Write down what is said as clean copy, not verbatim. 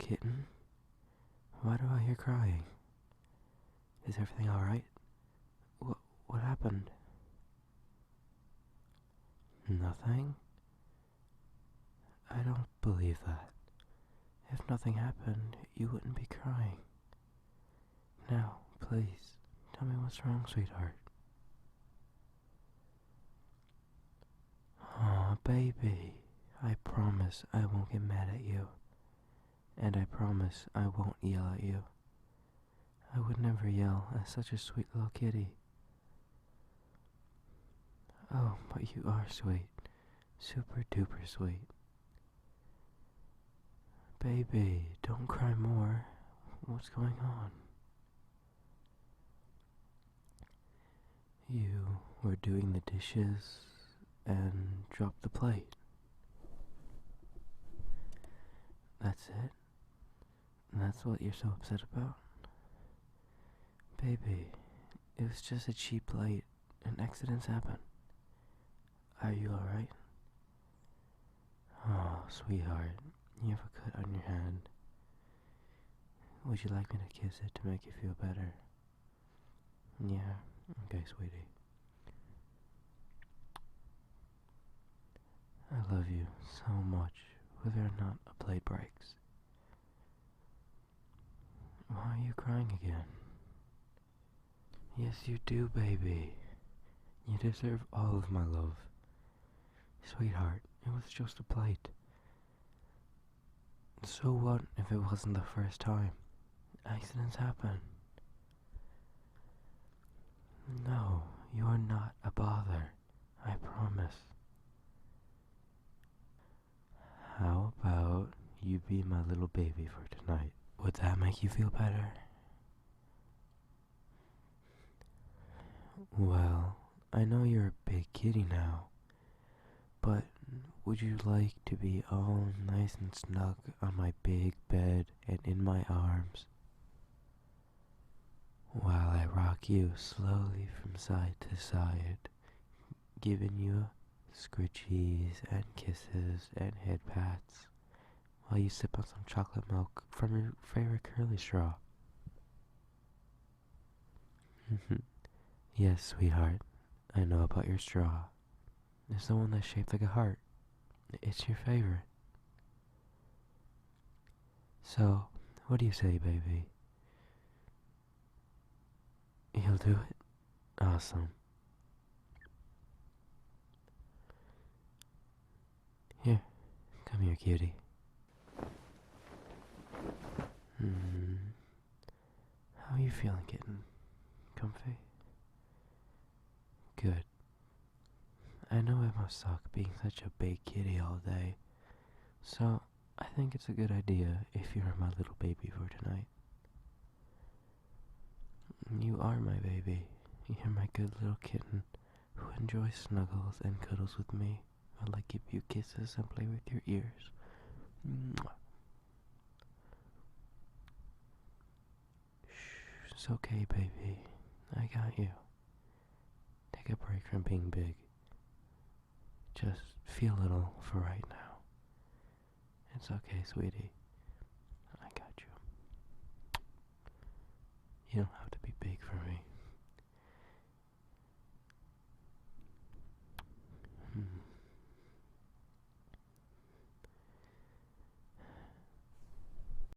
Kitten? Why do I hear crying? Is everything alright? What happened? Nothing? I don't believe that. If nothing happened, you wouldn't be crying. Now, please, tell me what's wrong, sweetheart. Aw, baby, I promise I won't get mad at you. And I promise I won't yell at you. I would never yell at such a sweet little kitty. Oh, but you are sweet. Super duper sweet. Baby, don't cry more. What's going on? You were doing the dishes and dropped the plate. That's it? That's what you're so upset about? Baby, it was just a cheap plate and accidents happen. Are you alright? Oh, sweetheart, you have a cut on your hand. Would you like me to kiss it to make you feel better? Yeah, okay, sweetie. I love you so much, whether or not a plate breaks. Why are you crying again? Yes, you do, baby. You deserve all of my love. Sweetheart, it was just a plate. So what if it wasn't the first time? Accidents happen. No, you are not a bother. I promise. How about you be my little baby for tonight? Would that make you feel better? Well, I know you're a big kitty now, but would you like to be all nice and snug on my big bed and in my arms while I rock you slowly from side to side, giving you scritchies and kisses and head pats while you sip on some chocolate milk from your favorite curly straw? Yes, sweetheart, I know about your straw. It's the one that's shaped like a heart. It's your favorite. So, what do you say, baby? You'll do it? Awesome. Here, come here, cutie. How are you feeling, kitten? Comfy? Good. I know it must suck being such a big kitty all day, so I think it's a good idea if you're my little baby for tonight. You are my baby. You're my good little kitten who enjoys snuggles and cuddles with me while I give you kisses and play with your ears. Mwah. Shh, it's okay, baby. I got you. Take a break from being big. Just feel little for right now. It's okay, sweetie. I got you. You don't have to be big for me.